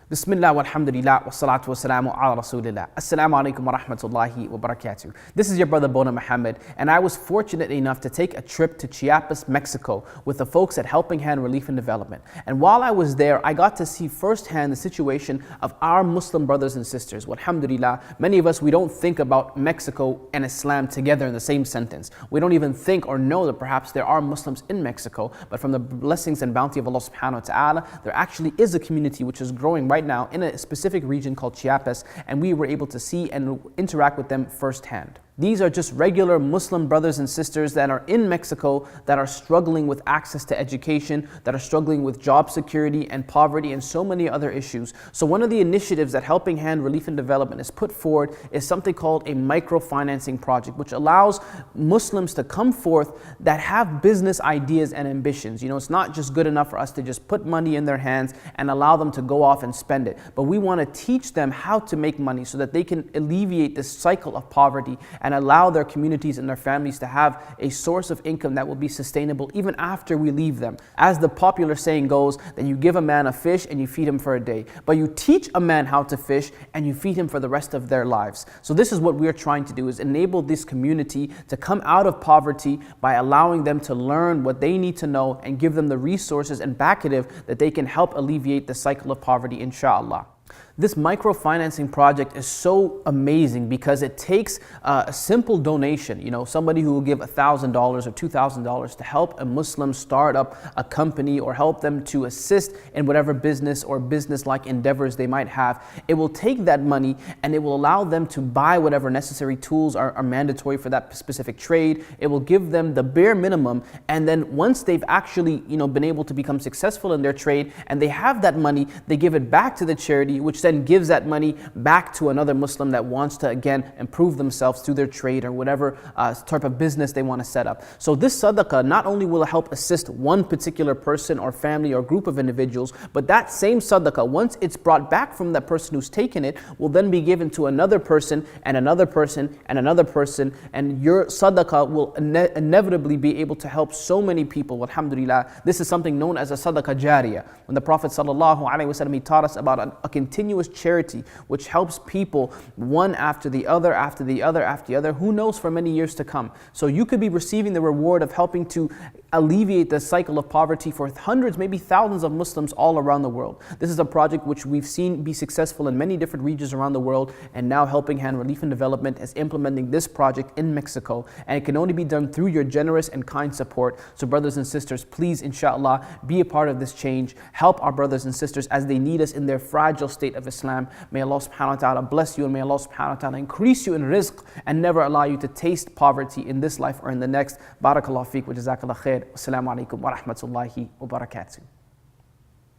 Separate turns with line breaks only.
Bismillah walhamdulillah wa salatu wassalamu ala rasulillah. Assalamu alaikum wa rahmatullahi wa barakatuh. This is your brother Bona Muhammad, and I was fortunate enough to take a trip to Chiapas, Mexico with the folks at Helping Hand Relief and Development. And while I was there, I got to see firsthand the situation of our Muslim brothers and sisters. Alhamdulillah, many of us, we don't think about Mexico and Islam together in the same sentence. We don't even think or know that perhaps there are Muslims in Mexico, but from the blessings and bounty of Allah subhanahu wa ta'ala, there actually is a community which is growing right now in a specific region called Chiapas, and we were able to see and interact with them firsthand. These are just regular Muslim brothers and sisters that are in Mexico that are struggling with access to education, that are struggling with job security and poverty and so many other issues. So one of the initiatives that Helping Hand Relief and Development has put forward is something called a microfinancing project, which allows Muslims to come forth that have business ideas and ambitions. You know, it's not just good enough for us to just put money in their hands and allow them to go off and spend it, but we want to teach them how to make money so that they can alleviate this cycle of poverty and allow their communities and their families to have a source of income that will be sustainable even after we leave them. As the popular saying goes, that you give a man a fish and you feed him for a day, but you teach a man how to fish and you feed him for the rest of their lives. So this is what we're trying to do, is enable this community to come out of poverty by allowing them to learn what they need to know and give them the resources and backative that they can help alleviate the cycle of poverty, inshallah. This microfinancing project is so amazing because it takes a simple donation, you know, somebody who will give $1,000 or $2,000 to help a Muslim start up a company or help them to assist in whatever business or business-like endeavors they might have. It will take that money and it will allow them to buy whatever necessary tools are mandatory for that specific trade. It will give them the bare minimum, and then once they've actually, you know, been able to become successful in their trade and they have that money, they give it back to the charity, which then gives that money back to another Muslim that wants to again improve themselves through their trade or whatever type of business they want to set up. So this sadaqah not only will help assist one particular person or family or group of individuals, but that same sadaqah, once it's brought back from that person who's taken it, will then be given to another person and another person and another person, and your sadaqah will inevitably be able to help so many people. Alhamdulillah, this is something known as a sadaqah jariyah. When the Prophet ﷺ, he taught us about a continuous charity which helps people one after the other, after the other, after the other, who knows, for many years to come. So you could be receiving the reward of helping to alleviate the cycle of poverty for hundreds, maybe thousands of Muslims all around the world. This is a project which we've seen be successful in many different regions around the world, and now Helping Hand Relief and Development is implementing this project in Mexico, and it can only be done through your generous and kind support. So brothers and sisters, please inshallah be a part of this change. Help our brothers and sisters as they need us in their fragile state of Islam. May Allah subhanahu wa ta'ala bless you, and may Allah subhanahu wa ta'ala increase you in rizq and never allow you to taste poverty in this life or in the next. Barakallahu feek wa jazakallah khair. Assalamu alaikum wa rahmatullahi wa barakatuh.